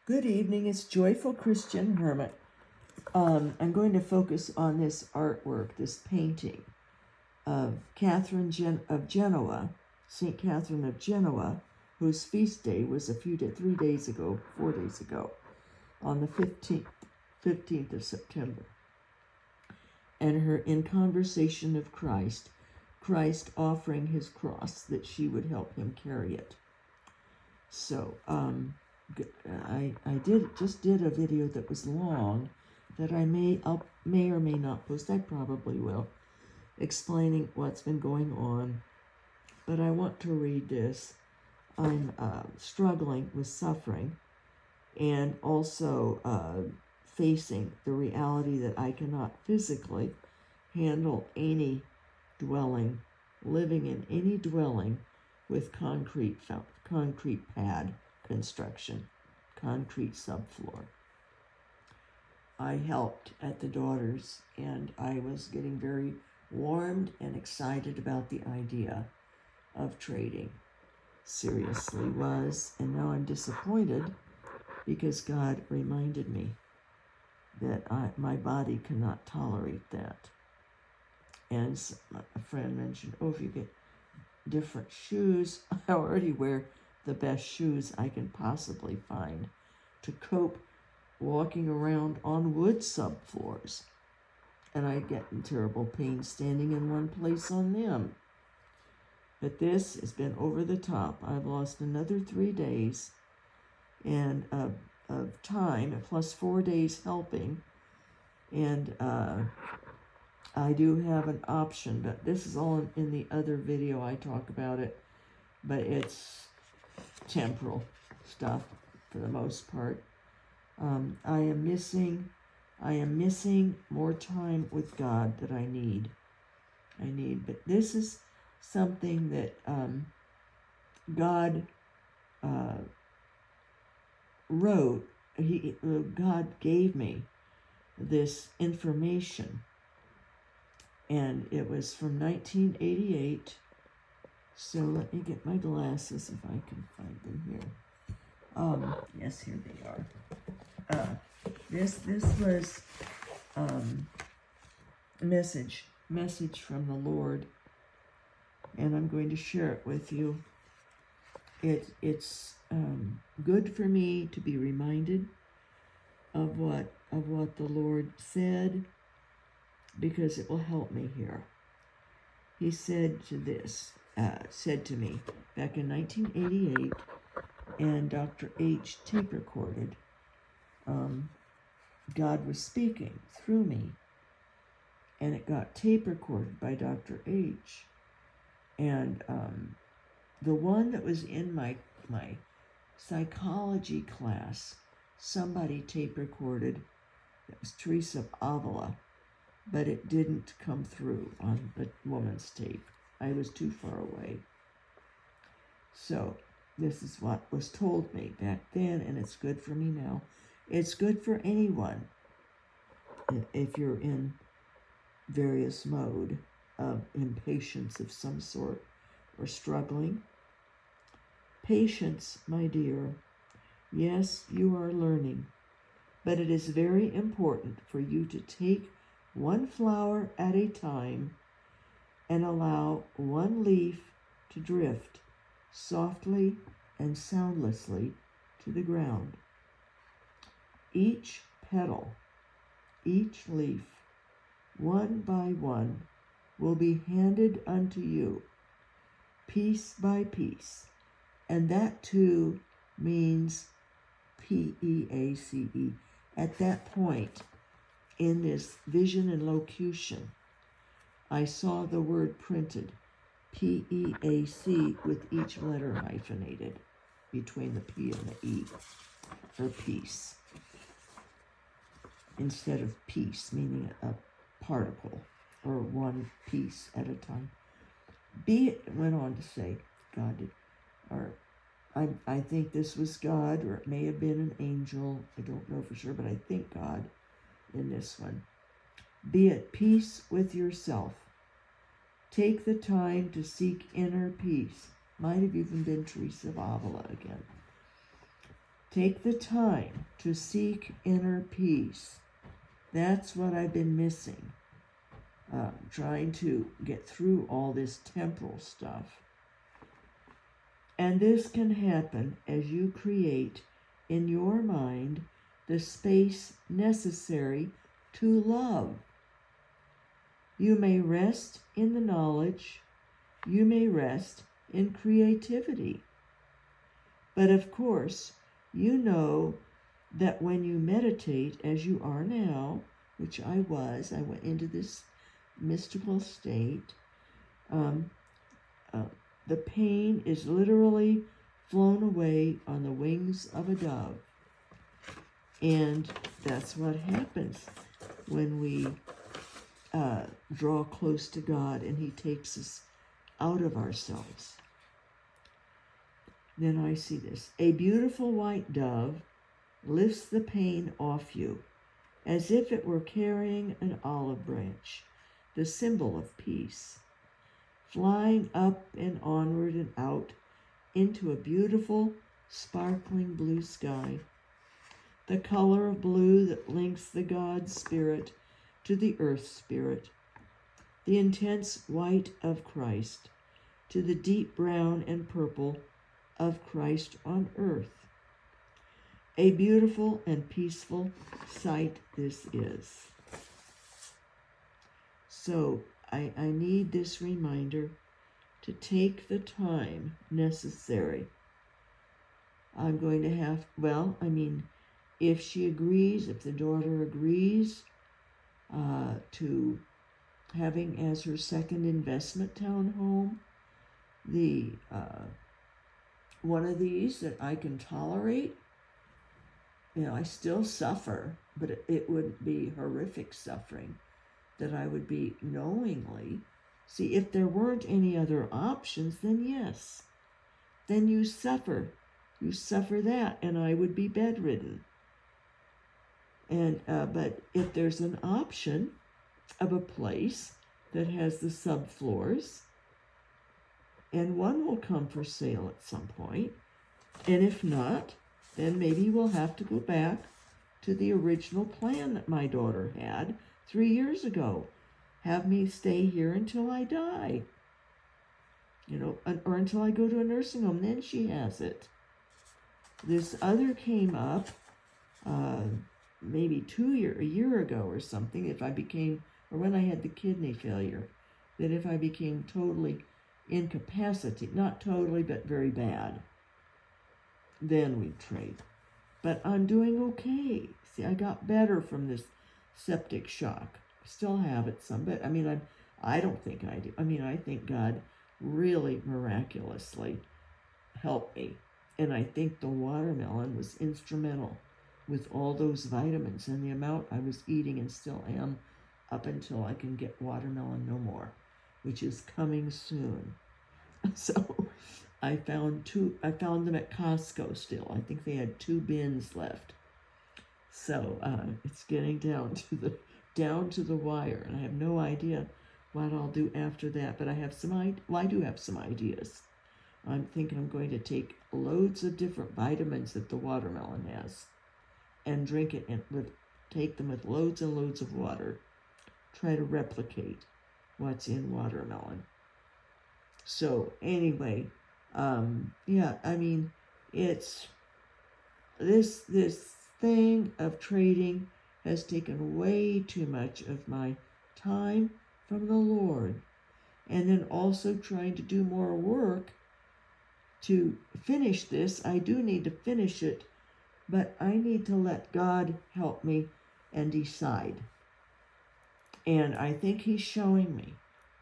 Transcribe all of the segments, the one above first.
Good evening, it's Joyful Christian Hermit. I'm going to focus on this artwork, this painting of of Genoa, St. Catherine of Genoa, whose feast day was 4 days ago, on the 15th of September. And her in conversation of Christ offering his cross that she would help him carry it. So, I just did a video that was long that I may or may not post. I probably will, explaining what's been going on. But I want to read this. I'm struggling with suffering and also facing the reality that I cannot physically handle living in any dwelling with concrete pad construction, concrete subfloor. I helped at the Daughters, and I was getting very warmed and excited about the idea of trading. Seriously was, and now I'm disappointed because God reminded me that my body cannot tolerate that. And a friend mentioned, if you get different shoes, I already wear the best shoes I can possibly find to cope walking around on wood subfloors. And I get in terrible pain standing in one place on them. But this has been over the top. I've lost another 3 days and of time, plus 4 days helping. And I do have an option, but this is all in the other video. I talk about it, but it's temporal stuff for the most part. I am missing more time with God that I need. But this is something that God wrote. God gave me this information, and it was from 1988. So let me get my glasses if I can find them here. Yes, here they are. This was a message from the Lord, and I'm going to share it with you. It's good for me to be reminded of what the Lord said, because it will help me here. He said to me back in 1988, and Dr. H tape recorded. God was speaking through me, and it got tape recorded by Dr. H. And the one that was in my psychology class, somebody tape recorded. That was Teresa of Avila, but it didn't come through on the woman's tape. I was too far away. So this is what was told me back then, and it's good for me now. It's good for anyone if you're in various mode of impatience of some sort or struggling. Patience, my dear. Yes, you are learning, but it is very important for you to take one flower at a time and allow one leaf to drift softly and soundlessly to the ground. Each petal, each leaf, one by one, will be handed unto you, piece by piece, and that too means P-E-A-C-E. At that point, in this vision and locution, I saw the word printed, P-E-A-C, with each letter hyphenated between the P and the E, for peace, instead of piece, meaning a particle, or one piece at a time. Be it, went on to say, God did, or I think this was God, or it may have been an angel. I don't know for sure, but I think God in this one. Be at peace with yourself. Take the time to seek inner peace. Might have even been Teresa of Avila again. Take the time to seek inner peace. That's what I've been missing. Trying to get through all this temporal stuff. And this can happen as you create in your mind the space necessary to love. You may rest in the knowledge. You may rest in creativity. But of course, you know that when you meditate, as you are now, which I went into this mystical state, the pain is literally flown away on the wings of a dove. And that's what happens when we draw close to God and He takes us out of ourselves. Then I see this. A beautiful white dove lifts the pain off you, as if it were carrying an olive branch, the symbol of peace, flying up and onward and out into a beautiful, sparkling blue sky, the color of blue that links the God spirit to the earth spirit, the intense white of Christ to the deep brown and purple of Christ on earth. A beautiful and peaceful sight this is. So I need this reminder to take the time necessary. I'm going to have, if she agrees, if the daughter agrees to having as her second investment townhome the one of these that I can tolerate. I still suffer, but it would be horrific suffering that I would be knowingly. See, if there weren't any other options, then yes. Then you suffer. You suffer that, and I would be bedridden. And but if there's an option of a place that has the subfloors, and one will come for sale at some point, and if not, then maybe we'll have to go back to the original plan that my daughter had 3 years ago. Have me stay here until I die, or until I go to a nursing home. Then she has it. This other came up maybe a year ago or something, when I had the kidney failure, that if I became totally incapacitated, not totally, but very bad, then we'd trade. But I'm doing okay. See, I got better from this septic shock. Still have it some, but I don't think I do. I think God really miraculously helped me. And I think the watermelon was instrumental with all those vitamins and the amount I was eating and still am up until I can get watermelon no more, which is coming soon. So I found them at Costco still. I think they had 2 bins left. So it's getting down to the wire, and I have no idea what I'll do after that, but I do have some ideas. I'm thinking I'm going to take loads of different vitamins that the watermelon has and drink it and take them with loads and loads of water. Try to replicate what's in watermelon. So anyway, it's this thing of trading has taken way too much of my time from the Lord. And then also trying to do more work to finish this. I do need to finish it, but I need to let God help me and decide. And I think He's showing me,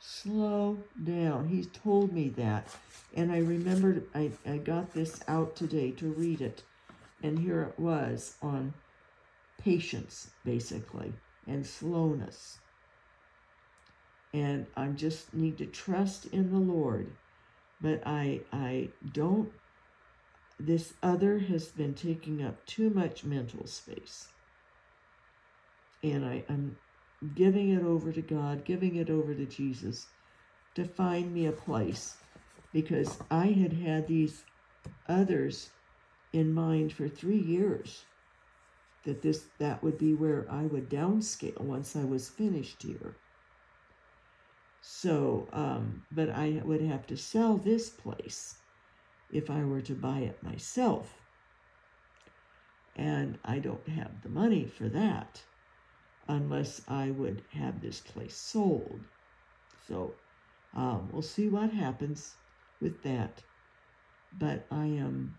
slow down. He's told me that. And I remembered, I got this out today to read it. And here it was on patience, basically, and slowness. And I just need to trust in the Lord. But I don't, this other has been taking up too much mental space. And I'm giving it over to God, giving it over to Jesus to find me a place. Because I had these others in mind for 3 years that would be where I would downscale once I was finished here. So, but I would have to sell this place if I were to buy it myself. And I don't have the money for that unless I would have this place sold. So we'll see what happens with that. But I am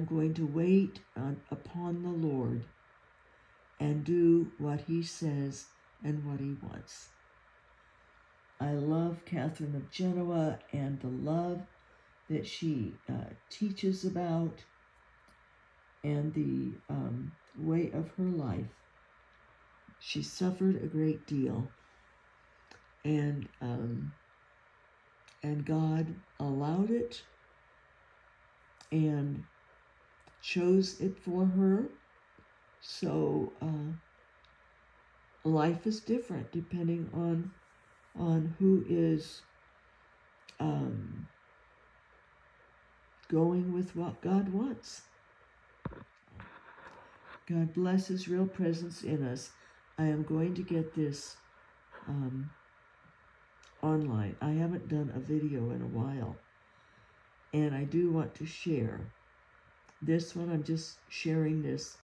going to wait upon the Lord and do what he says and what he wants. I love Catherine of Genoa and the love that she teaches about and the way of her life. She suffered a great deal, and God allowed it and chose it for her. So life is different depending on who is going with what God wants. God bless his real presence in us. I am going to get this online. I haven't done a video in a while, and I do want to share. This one, I'm just sharing this